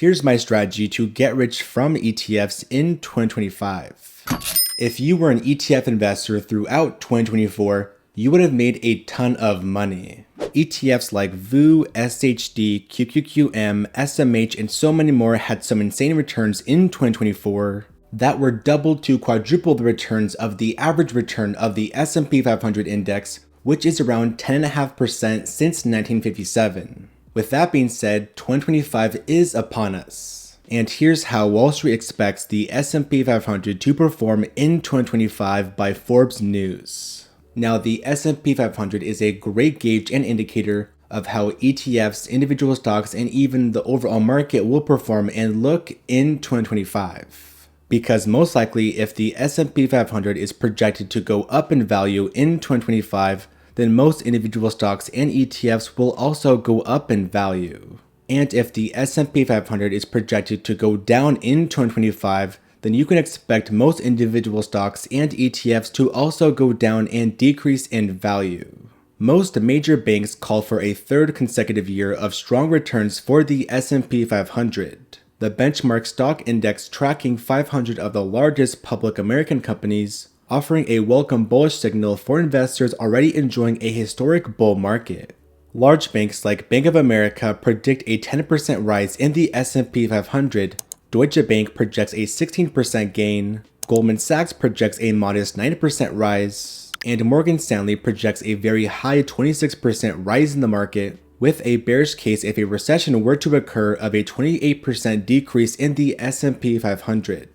Here's my strategy to get rich from ETFs in 2025. If you were an ETF investor throughout 2024, you would have made a ton of money. ETFs like VOO, SCHD, QQQM, SMH, and so many more had some insane returns in 2024 that were double to quadruple the returns of the average return of the S&P 500 index, which is around 10.5% since 1957. With that being said, 2025 is upon us. And here's how Wall Street expects the S&P 500 to perform in 2025 by Forbes News. Now, the S&P 500 is a great gauge and indicator of how ETFs, individual stocks, and even the overall market will perform and look in 2025. Because most likely, if the S&P 500 is projected to go up in value in 2025, then most individual stocks and ETFs will also go up in value. And if the S&P 500 is projected to go down in 2025, then you can expect most individual stocks and ETFs to also go down and decrease in value. Most major banks call for a third consecutive year of strong returns for the S&P 500. The benchmark stock index tracking 500 of the largest public American companies, offering a welcome bullish signal for investors already enjoying a historic bull market. Large banks like Bank of America predict a 10% rise in the S&P 500, Deutsche Bank projects a 16% gain, Goldman Sachs projects a modest 9% rise, and Morgan Stanley projects a very high 26% rise in the market, with a bearish case if a recession were to occur of a 28% decrease in the S&P 500.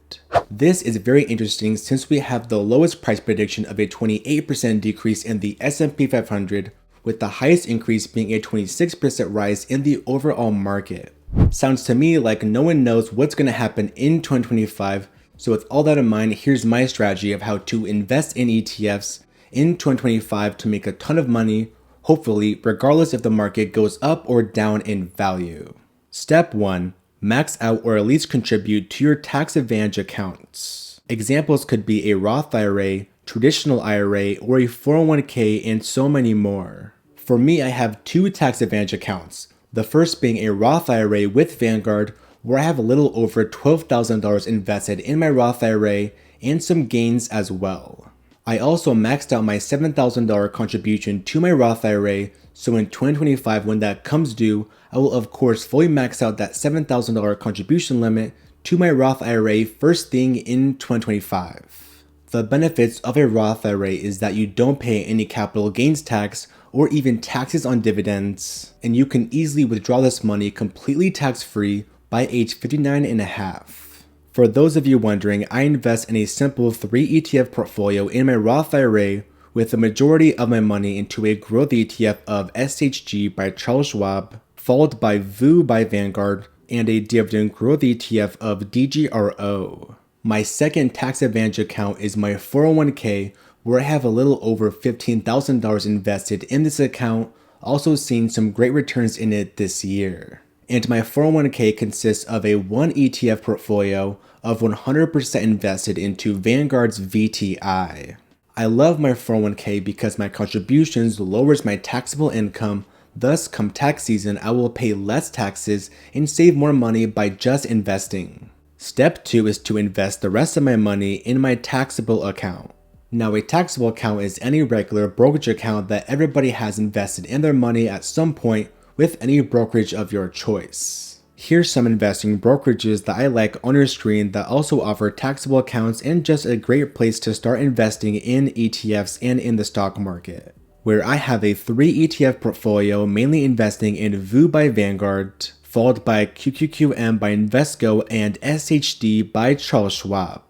This is very interesting since we have the lowest price prediction of a 28% decrease in the S&P 500, with the highest increase being a 26% rise in the overall market. Sounds to me like no one knows what's going to happen in 2025, so with all that in mind, here's my strategy of how to invest in ETFs in 2025 to make a ton of money, hopefully regardless if the market goes up or down in value. Step 1. Max out or at least contribute to your tax advantage accounts. Examples could be a Roth IRA, traditional IRA, or a 401k, and so many more. For me, I have two tax advantage accounts. The first being a Roth IRA with Vanguard, where I have a little over $12,000 invested in my Roth IRA and some gains as well. I also maxed out my $7,000 contribution to my Roth IRA, so in 2025 when that comes due, I will of course fully max out that $7,000 contribution limit to my Roth IRA first thing in 2025. The benefits of a Roth IRA is that you don't pay any capital gains tax or even taxes on dividends, and you can easily withdraw this money completely tax-free by age 59 and a half. For those of you wondering, I invest in a simple 3 ETF portfolio in my Roth IRA, with the majority of my money into a growth ETF of SCHD by Charles Schwab, followed by VOO by Vanguard, and a dividend growth ETF of DGRO. My second tax advantage account is my 401k, where I have a little over $15,000 invested in this account, also seeing some great returns in it this year. And my 401k consists of a 1 ETF portfolio of 100% invested into Vanguard's VTI. I love my 401k because my contributions lowers my taxable income, thus come tax season I will pay less taxes and save more money by just investing. Step 2 is to invest the rest of my money in my taxable account. Now, a taxable account is any regular brokerage account that everybody has invested in their money at some point with any brokerage of your choice. Here's some investing brokerages that I like on your screen that also offer taxable accounts and just a great place to start investing in ETFs and in the stock market. Where I have a 3 ETF portfolio mainly investing in VOO by Vanguard, followed by QQQM by Invesco and SHD by Charles Schwab.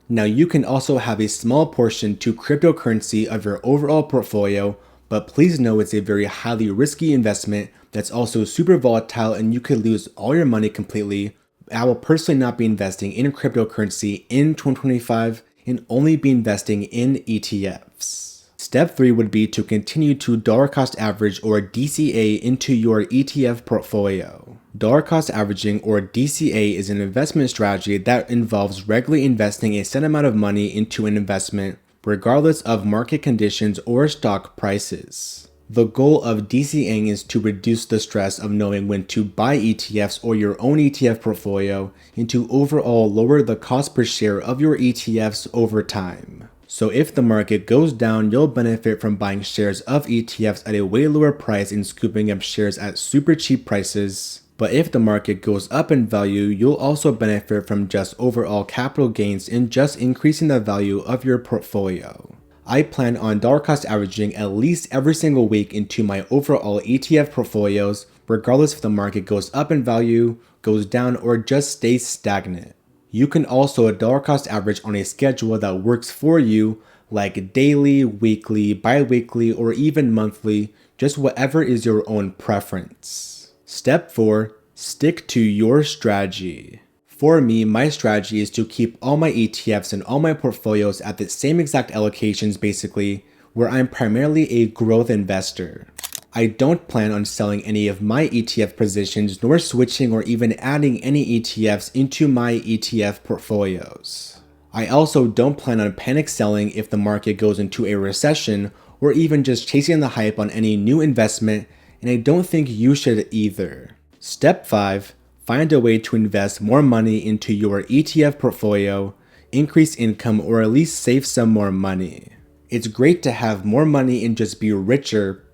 Now you can also have a small portion to cryptocurrency of your overall portfolio, but please know it's a very highly risky investment that's also super volatile and you could lose all your money completely. I will personally not be investing in cryptocurrency in 2025 and only be investing in ETFs. Step 3 would be to continue to dollar cost average or DCA into your ETF portfolio. Dollar cost averaging or DCA is an investment strategy that involves regularly investing a set amount of money into an investment regardless of market conditions or stock prices. The goal of DCAing is to reduce the stress of knowing when to buy ETFs or your own ETF portfolio and to overall lower the cost per share of your ETFs over time. So if the market goes down, you'll benefit from buying shares of ETFs at a way lower price and scooping up shares at super cheap prices. But if the market goes up in value, you'll also benefit from just overall capital gains and just increasing the value of your portfolio. I plan on dollar cost averaging at least every single week into my overall ETF portfolios, regardless if the market goes up in value, goes down, or just stays stagnant. You can also dollar cost average on a schedule that works for you, like daily, weekly, bi-weekly, or even monthly, just whatever is your own preference. Step 4. Stick to your strategy. For me, my strategy is to keep all my ETFs and all my portfolios at the same exact allocations basically, where I'm primarily a growth investor. I don't plan on selling any of my ETF positions nor switching or even adding any ETFs into my ETF portfolios. I also don't plan on panic selling if the market goes into a recession or even just chasing the hype on any new investment, and I don't think you should either. Step 5. Find a way to invest more money into your ETF portfolio, increase income, or at least save some more money. It's great to have more money and just be richer,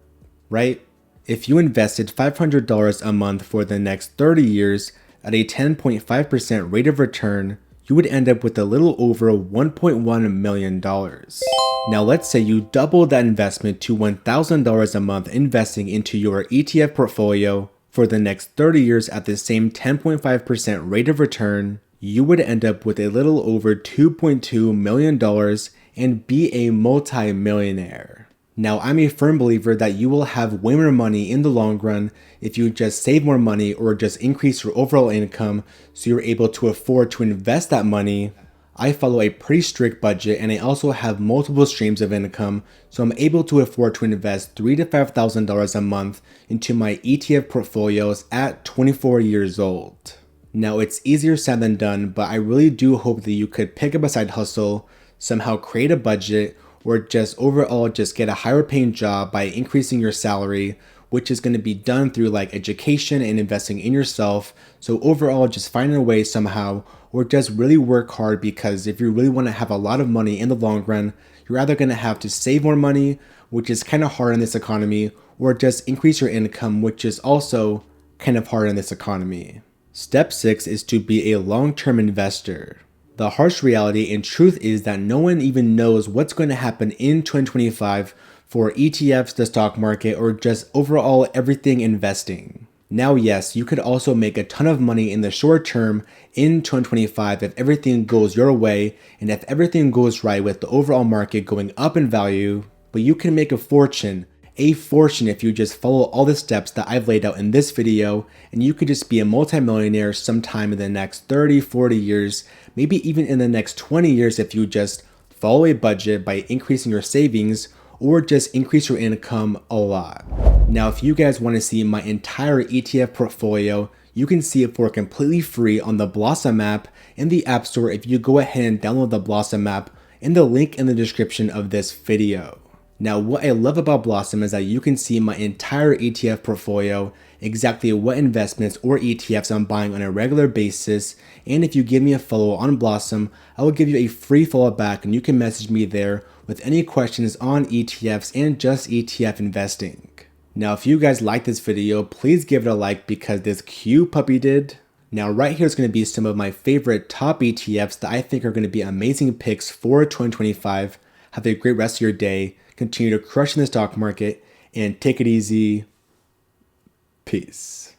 right? If you invested $500 a month for the next 30 years at a 10.5% rate of return, you would end up with a little over $1.1 million. Now let's say you double that investment to $1,000 a month investing into your ETF portfolio for the next 30 years at the same 10.5% rate of return, you would end up with a little over $2.2 million and be a multi-millionaire. Now, I'm a firm believer that you will have way more money in the long run if you just save more money or just increase your overall income so you're able to afford to invest that money. I follow a pretty strict budget and I also have multiple streams of income, so I'm able to afford to invest $3,000 to $5,000 a month into my ETF portfolios at 24 years old. Now, it's easier said than done, but I really do hope that you could pick up a side hustle, somehow create a budget, or just overall just get a higher paying job by increasing your salary, which is going to be done through like education and investing in yourself. So overall, just find a way somehow, or just really work hard, because if you really want to have a lot of money in the long run, you're either going to have to save more money, which is kind of hard in this economy, or just increase your income, which is also kind of hard in this economy. Step 6 is to be a long-term investor. The harsh reality and truth is that no one even knows what's going to happen in 2025 for ETFs, the stock market, or just overall everything investing. Now, yes, you could also make a ton of money in the short term in 2025 if everything goes your way and if everything goes right with the overall market going up in value, but you can make a fortune if you just follow all the steps that I've laid out in this video, and you could just be a multimillionaire sometime in the next 30, 40 years, maybe even in the next 20 years if you just follow a budget by increasing your savings or just increase your income a lot. Now, if you guys want to see my entire ETF portfolio, you can see it for completely free on the Blossom app in the App Store if you go ahead and download the Blossom app in the link in the description of this video. Now, what I love about Blossom is that you can see my entire ETF portfolio, exactly what investments or ETFs I'm buying on a regular basis, and if you give me a follow on Blossom, I will give you a free follow back and you can message me there with any questions on ETFs and just ETF investing. Now, if you guys like this video, please give it a like because this cute puppy did. Now, right here is going to be some of my favorite top ETFs that I think are going to be amazing picks for 2025. Have a great rest of your day. Continue to crush in the stock market and take it easy. Peace.